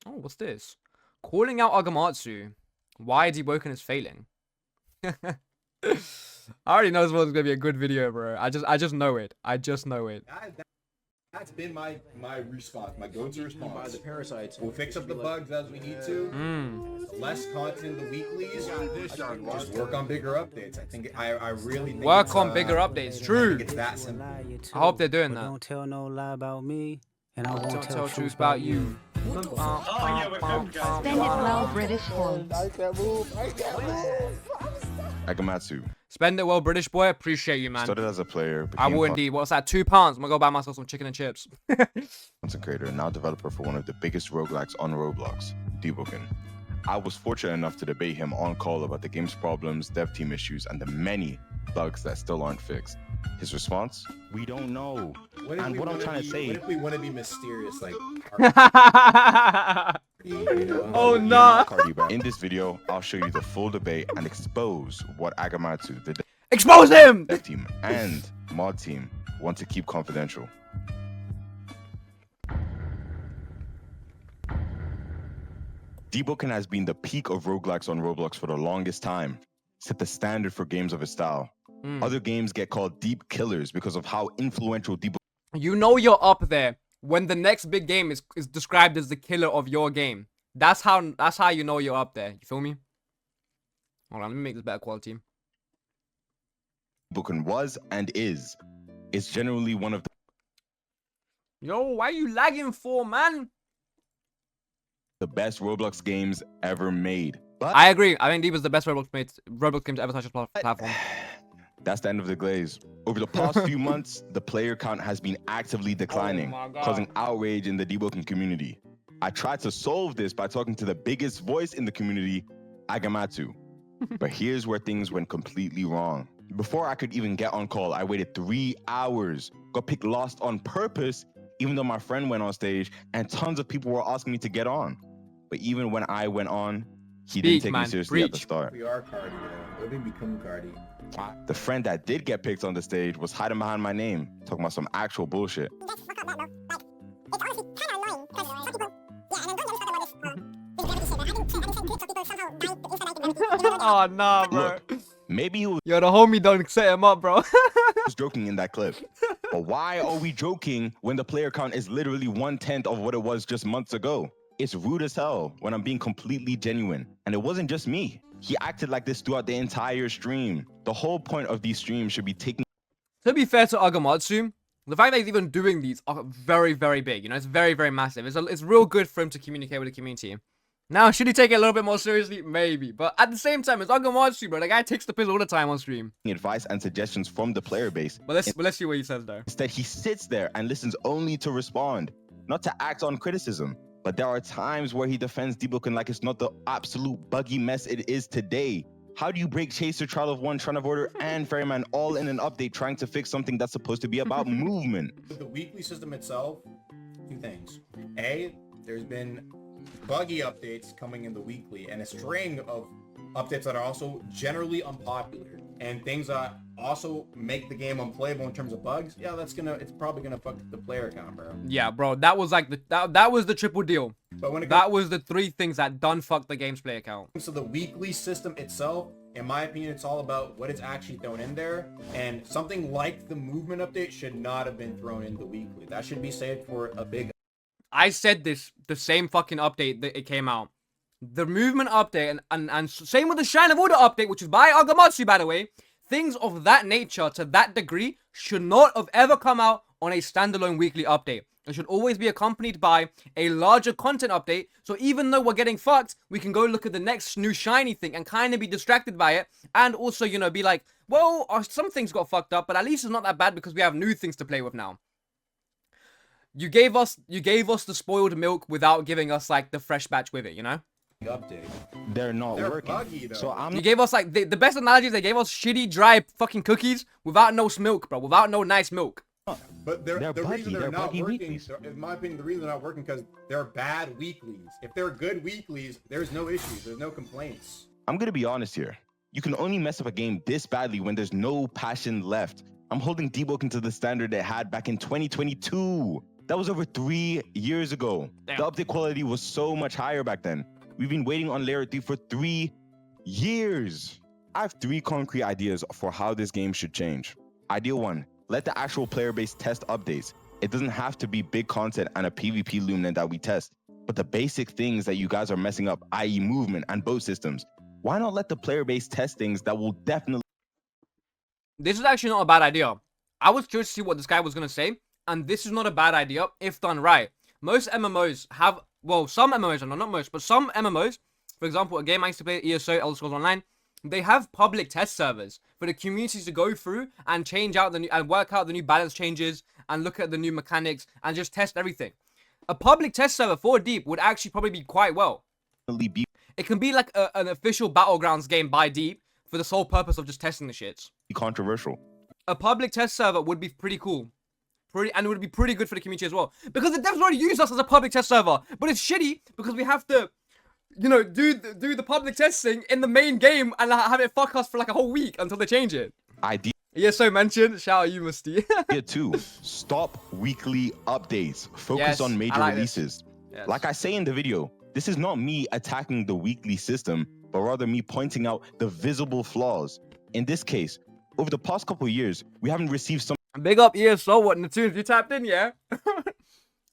Oh, what's this? Calling out Agamatsu. Why Deepwoken is failing. I already know this one's gonna be a good video, bro. I just know it. I just know it. That's been my response, my go-to response. The parasites. We'll fix up the bugs as we need to. Less content in the weeklies. Just work on bigger updates. I think I really think work on bigger updates. True. It's that simple. I hope they're doing that. Don't tell no lie about me, and I won't tell truth about you. Spend it well, British boys. Agamatsu. Spend it well, British boy. Appreciate you, man. Started as a player. I will indeed. What's that? £2. I'm gonna go buy myself some chicken and chips. Content creator, now developer for one of the biggest roguelikes on Roblox, Deepwoken. I was fortunate enough to debate him on call about the game's problems, dev team issues, and the many bugs that still aren't fixed. His response? We don't know. What I'm trying to say. What if we want to be mysterious, like? Oh no! In this video, I'll show you the full debate and expose what Agamatsu, the Expose him! dev team and mod team want to keep confidential. Deepwoken has been the peak of roguelikes on Roblox for the longest time, set the standard for games of its style. Other games get called deep killers because of how influential Deepwoken. You know you're up there when the next big game is described as the killer of your game. That's how you know you're up there. You feel me? Hold on, let me make this better quality. Deepwoken was and is. It's generally one of Yo, why are you lagging for, man? the best Roblox games ever made. But I agree. I think Deep is the best Roblox game to ever touch this platform. that's the end of the glaze. Over the past few months, the player count has been actively declining, causing outrage in the Deepwoken community. I tried to solve this by talking to the biggest voice in the community, Agamatsu. But here's where things went completely wrong. Before I could even get on call, I waited 3 hours, got picked last on purpose, even though my friend went on stage and tons of people were asking me to get on. But even when I went on, he didn't take me seriously at the start. We are Cardi, though. Let me become Cardi. The friend that did get picked on the stage was hiding behind my name, talking about some actual bullshit. Oh nah, bro. Look, maybe he was Yo, the homie don't set him up, bro. joking in that clip. But why are we joking when the player count is literally 1/10 of what it was just months ago? It's rude as hell when I'm being completely genuine. And it wasn't just me. He acted like this throughout the entire stream. The whole point of these streams should be taking. To be fair to Agamatsu, the fact that he's even doing these are very, very big. You know, it's very, very massive. It's real good for him to communicate with the community. Now, should he take it a little bit more seriously? Maybe. But at the same time, it's Agamatsu, bro. The guy takes the piss all the time on stream. Advice and suggestions from the player base. But let's see what he says though. Instead, he sits there and listens only to respond, not to act on criticism. But there are times where he defends Deepwoken like it's not the absolute buggy mess it is today. How do you break Chaser, Trial of One, Tron of Order, and Ferryman all in an update trying to fix something that's supposed to be about movement? With the weekly system itself, two things. A, there's been buggy updates coming in the weekly and a string of updates that are also generally unpopular and things that also make the game unplayable in terms of bugs. Yeah, it's probably gonna fuck the player count, bro. Yeah, bro, that was like that was the triple deal. But when that was the 3 things that done fuck the game's player count. So the weekly system itself, in my opinion, it's all about what is actually thrown in there, and something like the movement update should not have been thrown in the weekly. That should be saved for a big. I said this the same fucking update that it came out. The movement update and same with the Shrine of Order update, which is by Agamatsu, by the way. Things of that nature to that degree should not have ever come out on a standalone weekly update. It should always be accompanied by a larger content update. So even though we're getting fucked, we can go look at the next new shiny thing and kind of be distracted by it. And also, you know, be like, well, some things got fucked up, but at least it's not that bad because we have new things to play with now. You gave us the spoiled milk without giving us like the fresh batch with it, you know? Update. They're not working. Buggy, So You gave us like the best analogy is they gave us shitty dry fucking cookies without no milk, bro. Without no nice milk. But the reason they're not buggy working, weeklies. in my opinion, the reason they're not working because they're bad weeklies. If they're good weeklies, there's no issues. There's no complaints. I'm gonna be honest here. You can only mess up a game this badly when there's no passion left. I'm holding Deepwoken to the standard it had back in 2022. That was over 3 years ago. Damn. The update quality was so much higher back then. We've been waiting on layer 3 for 3 years. I have 3 concrete ideas for how this game should change. Idea 1, let the actual player base test updates. It doesn't have to be big content and a PvP lumen that we test, but the basic things that you guys are messing up, i.e. movement and boat systems. Why not let the player base test things that will definitely... This is actually not a bad idea. I was curious to see what this guy was going to say, and this is not a bad idea if done right. Most MMOs have, well, some MMOs, not most, but some MMOs, for example, a game I used to play, ESO, Elder Scrolls Online, they have public test servers for the communities to go through and change out the new, and work out the new balance changes and look at the new mechanics and just test everything. A public test server for Deep would actually probably be quite well. be It can be like an official Battlegrounds game by Deep for the sole purpose of just testing the shits. controversial. A public test server would be pretty cool. And it would be pretty good for the community as well. Because the devs already use us as a public test server. But it's shitty because we have to, you know, do the public testing in the main game and have it fuck us for like a whole week until they change it. Idea Yeah, so mentioned. Shout out you, Musty. 2, stop weekly updates. Focus Yes, on major I like releases. Yes. Like I say in the video, this is not me attacking the weekly system, but rather me pointing out the visible flaws. In this case, over the past couple of years, we haven't received some Big up ESO. What, Natunes? You tapped in, yeah?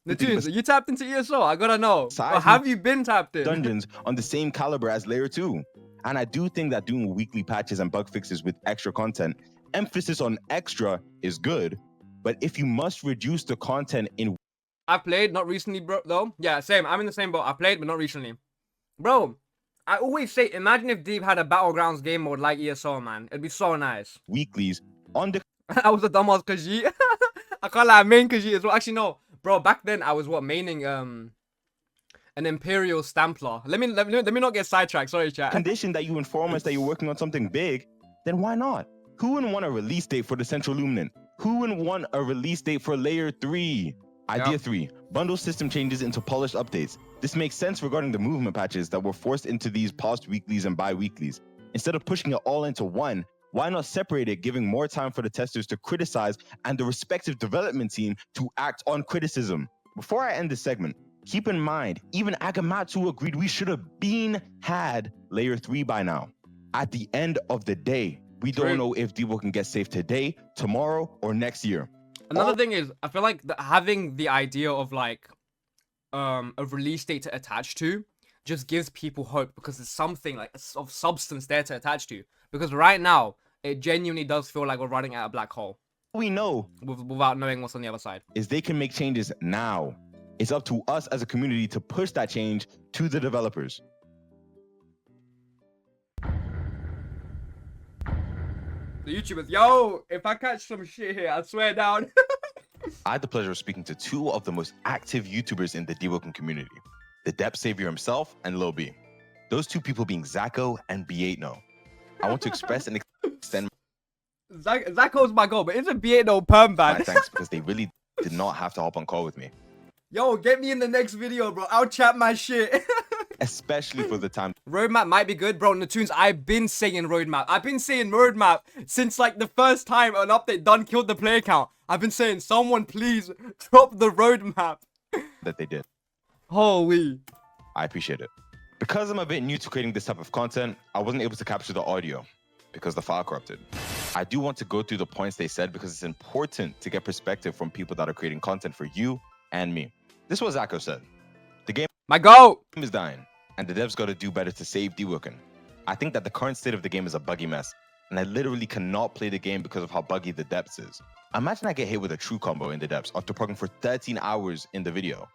Natunes, you tapped into ESO? I gotta know. Or have you been tapped in? dungeons on the same caliber as layer 2. And I do think that doing weekly patches and bug fixes with extra content, emphasis on extra is good, but if you must reduce the content in... I played, not recently, bro, though. Yeah, same. I'm in the same boat. I played, but not recently. Bro, I always say, imagine if Deep had a Battlegrounds game mode like ESO, man. It'd be so nice. weeklies on the I was a dumbass Khajiit. I can't lie, I main Khajiit as well. Actually, no. Bro, back then, I was, maining, an Imperial Stamplar. Let me not get sidetracked. Sorry, chat. condition that you inform us that you're working on something big, then why not? Who wouldn't want a release date for the Central Luminant? Who wouldn't want a release date for Layer 3? Idea 3, bundle system changes into polished updates. This makes sense regarding the movement patches that were forced into these past weeklies and bi-weeklies. Instead of pushing it all into one, why not separate it, giving more time for the testers to criticize and the respective development team to act on criticism? Before I end this segment, keep in mind, even Agamatsu agreed we should have had Layer 3 by now. At the end of the day, we don't know if Deepwoken can get safe today, tomorrow, or next year. Another thing is, I feel like having the idea of like a release date to attach to just gives people hope because there's something like of substance there to attach to. Because right now, it genuinely does feel like we're running at a black hole. We know without knowing what's on the other side. Is they can make changes now. It's up to us as a community to push that change to the developers. The YouTubers, yo, if I catch some shit here, I swear down. I had the pleasure of speaking to 2 of the most active YouTubers in the Deepwoken community, the Depth Savior himself and Lil B. Those 2 people being Zacko and B8no. I want to express and extend Zacko's my goal, but isn't B8no perm ban? my thanks because they really did not have to hop on call with me. Yo, get me in the next video, bro. I'll chat my shit. Especially for the time. Roadmap might be good, bro. Natunes, I've been saying roadmap. I've been saying roadmap since like the first time an update done killed the player count. I've been saying, someone please drop the roadmap. That they did. Holy. I appreciate it. Because I'm a bit new to creating this type of content, I wasn't able to capture the audio because the file corrupted. I do want to go through the points they said because it's important to get perspective from people that are creating content for you and me. This is what Zacko said. The game my goat is dying, and the devs got to do better to save Deepwoken. I think that the current state of the game is a buggy mess, and I literally cannot play the game because of how buggy the depths is. Imagine I get hit with a true combo in the depths after plugging for 13 hours in the video.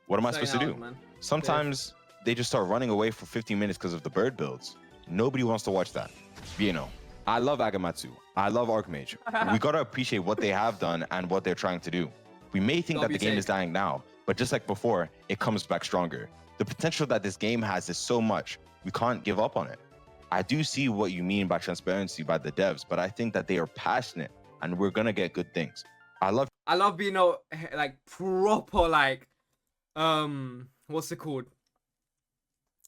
What am I supposed to do? Man. Sometimes they just start running away for 15 minutes because of the bird builds. Nobody wants to watch that. You know, I love Agamatsu. I love Archmage. We gotta appreciate what they have done and what they're trying to do. We may think that the game is dying now, but just like before, it comes back stronger. The potential that this game has is so much, we can't give up on it. I do see what you mean by transparency by the devs, but I think that they are passionate and we're gonna get good things. I love being like proper like what's it called?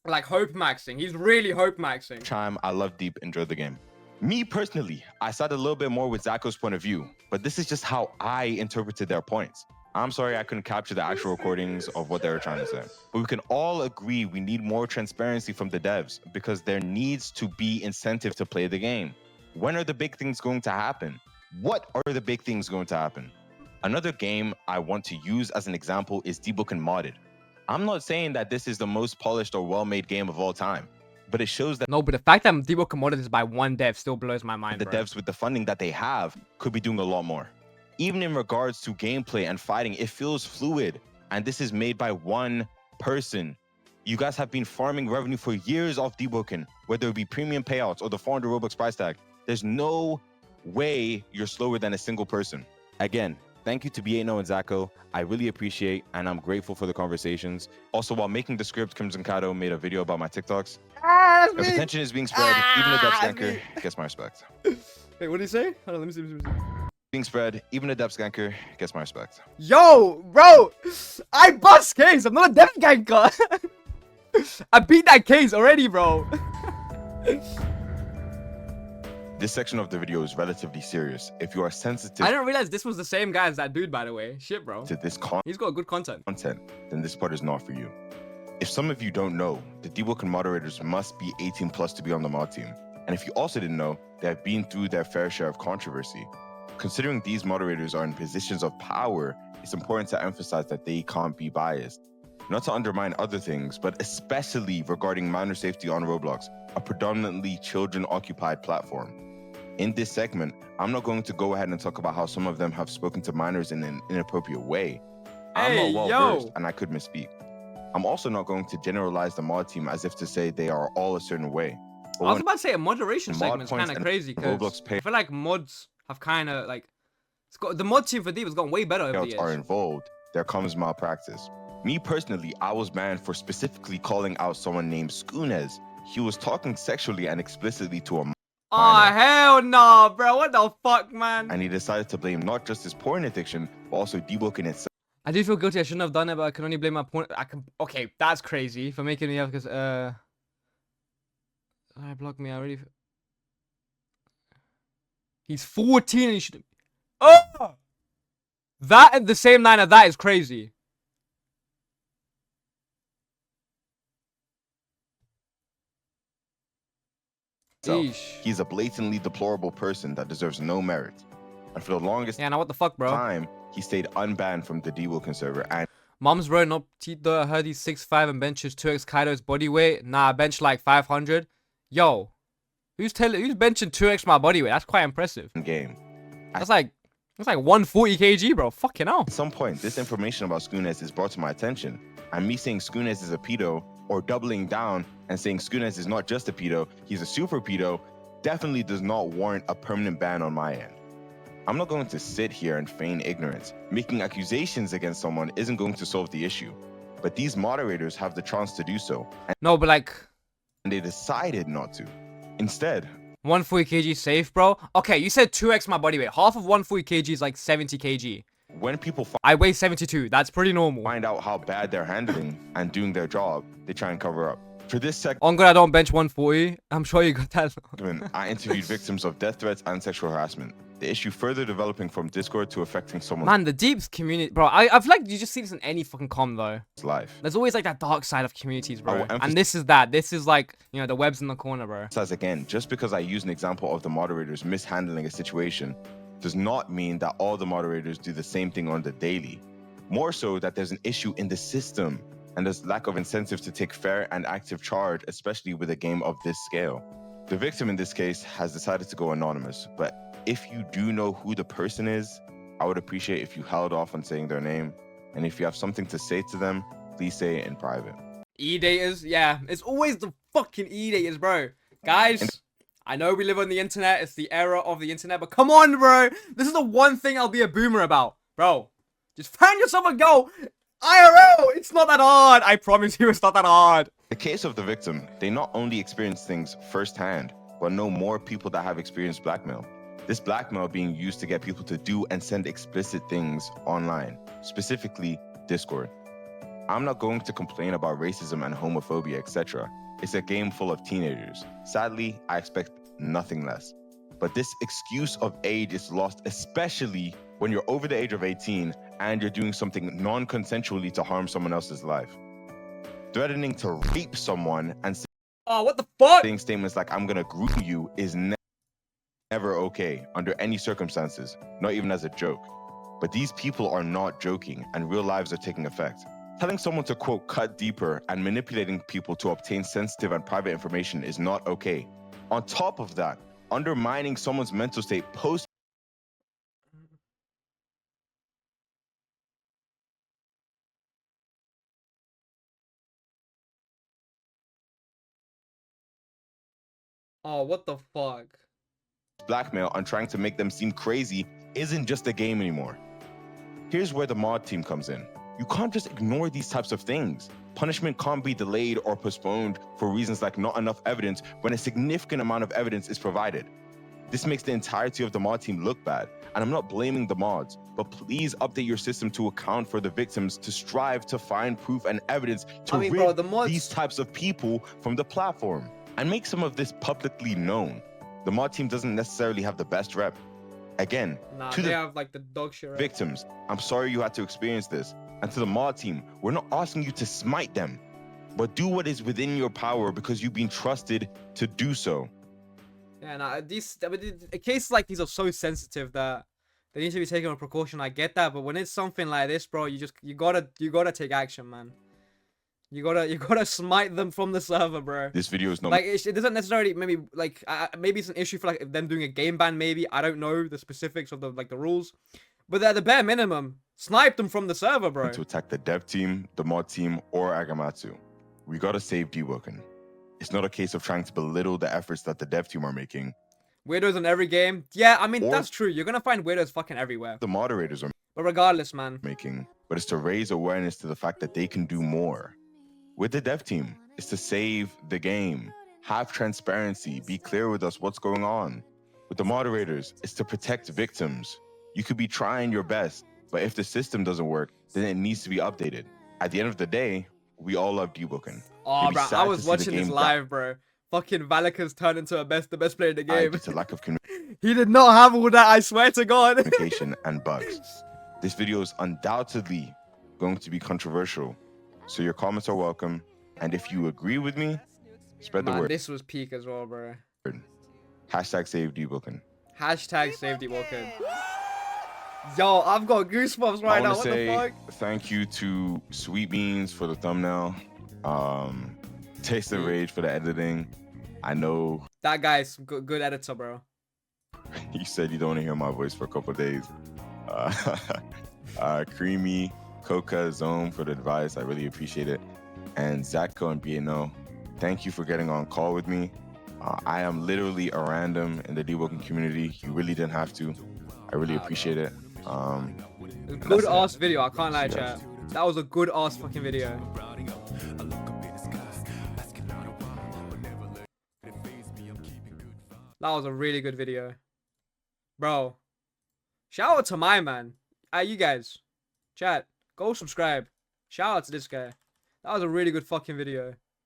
Like hope maxing. He's really hope maxing. Chime, I love Deep, enjoy the game. Me personally, I sided a little bit more with Zacko's point of view, but this is just how I interpreted their points. I'm sorry I couldn't capture the actual recordings of what they were trying to say. But we can all agree we need more transparency from the devs because there needs to be incentive to play the game. When are the big things going to happen? What are the big things going to happen? Another game I want to use as an example is Deepwoken Modded. I'm not saying that this is the most polished or well-made game of all time, but it shows that No, but the fact that Deepwoken Modded is by one dev still blows my mind, the bro. devs with the funding that they have could be doing a lot more. Even in regards to gameplay and fighting, it feels fluid, and this is made by one person. You guys have been farming revenue for years off Deepwoken, whether it be premium payouts or the 400 Robux price tag. There's no way you're slower than a single person. Again, thank you to B8No and Zacho. I really appreciate and I'm grateful for the conversations. Also, while making the script, Crimson Kato made a video about my TikToks. If attention is being spread, even a depth skanker gets my respect. Wait, what did he say? Hold on, let me see. Being spread, even a depth skanker gets my respect. Yo, bro, I bust case. I'm not a dev ganker. I beat that case already, bro. This section of the video is relatively serious. If you are sensitive I didn't realize this was the same guy as that dude, by the way. Shit, bro. to this He's got good content. content, then this part is not for you. If some of you don't know, the Deepwoken moderators must be 18 plus to be on the mod team. And if you also didn't know, they have been through their fair share of controversy. Considering these moderators are in positions of power, it's important to emphasize that they can't be biased. Not to undermine other things, but especially regarding minor safety on Roblox, a predominantly children-occupied platform. In this segment, I'm not going to go ahead and talk about how some of them have spoken to minors in an inappropriate way. I'm Hey, not yo. well-versed, and I could misspeak. I'm also not going to generalize the mod team as if to say they are all a certain way. But I was when about to say a moderation mod segment's points kind of and crazy because Roblox pay- I feel like mods have kind of like the mod team for Deep has gotten way better over the are years. involved, there comes malpractice. Me personally, I was banned for specifically calling out someone named Skoonez. He was talking sexually and explicitly to a minor, Oh hell no, bro! What the fuck, man? and he decided to blame not just his porn addiction, but also Deepwoken itself. I do feel guilty. I shouldn't have done it, but I can only blame my porn. Okay, that's crazy for making me have because I blocked me. I already. He's 14 and he should. Oh, that and the same line of that is crazy. Eesh. He's a blatantly deplorable person that deserves no merit. And for the longest Yeah, now what the fuck, bro? time, he stayed unbanned from the Deepwoken server. And Mom's bro, no Tito. I heard he's 6'5" and benches 2x Kaido's body weight. Nah, I bench like 500. Yo, who's benching 2x my body weight? That's quite impressive. game. That's like 140 kg, bro. Fucking hell. At some point, this information about Skoonez is brought to my attention, and me saying Skoonez is a pedo, or doubling down and saying Skoonez is not just a pedo, he's a super pedo, definitely does not warrant a permanent ban on my end. I'm not going to sit here and feign ignorance. Making accusations against someone isn't going to solve the issue, but these moderators have the chance to do so, No, but like and they decided not to. Instead, 140 kg safe, bro. Okay, you said 2x my body weight. Half of 140 kg is like 70 kg. when people I weigh 72. That's pretty normal. find out how bad they're handling and doing their job, they try and cover up. For this On God, I don't bench 140. I'm sure you got that. segment, I interviewed victims of death threats and sexual harassment. The issue further developing from Discord to affecting someone's Man, the Deeps community, bro. I feel like you just see this in any fucking com though. life. There's always like that dark side of communities, I bro. will And this is that. This is like, you know, the webs in the corner, bro. Says again, just because I use an example of the moderators mishandling a situation does not mean that all the moderators do the same thing on the daily. More so that there's an issue in the system and there's lack of incentive to take fair and active charge, especially with a game of this scale. The victim in this case has decided to go anonymous, but if you do know who the person is, I would appreciate if you held off on saying their name. And if you have something to say to them, please say it in private. E-daters, yeah. It's always the fucking E-daters, bro. Guys, I know we live on the internet. It's the era of the internet. But come on, bro. This is the one thing I'll be a boomer about. Bro, just find yourself a goal. IRL, it's not that hard. I promise you, it's not that hard. The case of the victim, they not only experience things firsthand, but know more people that have experienced blackmail. This blackmail being used to get people to do and send explicit things online, specifically Discord. I'm not going to complain about racism and homophobia, etc. It's a game full of teenagers. Sadly, I expect nothing less. But this excuse of age is lost, especially when you're over the age of 18 and you're doing something non-consensually to harm someone else's life. Threatening to rape someone and Oh, what the fuck? saying statements like, I'm gonna groom you is never okay under any circumstances, not even as a joke. But these people are not joking, and real lives are taking effect. Telling someone to, quote, cut deeper and manipulating people to obtain sensitive and private information is not okay. On top of that, undermining someone's mental state post Oh, what the fuck? blackmail and trying to make them seem crazy isn't just a game anymore. Here's where the mod team comes in. You can't just ignore these types of things. Punishment can't be delayed or postponed for reasons like not enough evidence when a significant amount of evidence is provided. This makes the entirety of the mod team look bad, and I'm not blaming the mods, but please update your system to account for the victims to strive to find proof and evidence to rid bro, the mods... these types of people from the platform, and make some of this publicly known. The mod team doesn't necessarily have the best rep. Again, Nah, to they the have like the dog shit rep. victims, I'm sorry you had to experience this. And to the mod team, we're not asking you to smite them, but do what is within your power because you've been trusted to do so. Yeah, nah, cases like these are so sensitive that they need to be taken with precaution. I get that, but when it's something like this, bro, you gotta take action, man. You gotta smite them from the server, bro. This video is not like it doesn't necessarily maybe like maybe it's an issue for like them doing a game ban. Maybe I don't know the specifics of the rules, but at the bare minimum, snipe them from the server, bro. to attack the dev team, the mod team, or Agamatsu. We gotta save Deepwoken. It's not a case of trying to belittle the efforts that the dev team are making. Weirdos in every game. Yeah, I mean Or that's true. You're gonna find weirdos fucking everywhere. The moderators are But regardless, man. making, but it's to raise awareness to the fact that they can do more. With the dev team, it's to save the game, have transparency, be clear with us what's going on. With the moderators, it's to protect victims. You could be trying your best, but if the system doesn't work, then it needs to be updated. At the end of the day, we all love Deepwoken. Oh, bro, I was watching this live, bro. Fucking Valika's turned into the best player in the game. It's a lack of He did not have all that, I swear to God. communication and bugs. This video is undoubtedly going to be controversial, so your comments are welcome. And if you agree with me, spread the word. This was peak as well, bro. Hashtag save Deepwoken. Hashtag save Deepwoken. Yo, I've got goosebumps right now. What the fuck? Thank you to Sweet Beans for the thumbnail. Taste of Rage for the editing. I know that guy's good editor, bro. You said you don't want to hear my voice for a couple of days. Creamy, Coca Zone for the advice. I really appreciate it. And Zatko and BNO, thank you for getting on call with me. I am literally a random in the Deepwoken community. You really didn't have to. I really appreciate it. Good ass video. I can't lie, chat. That was a good ass fucking video. That was a really good video. Bro. Shout out to my man. You guys. Chat. Go subscribe. Shout out to this guy. That was a really good fucking video.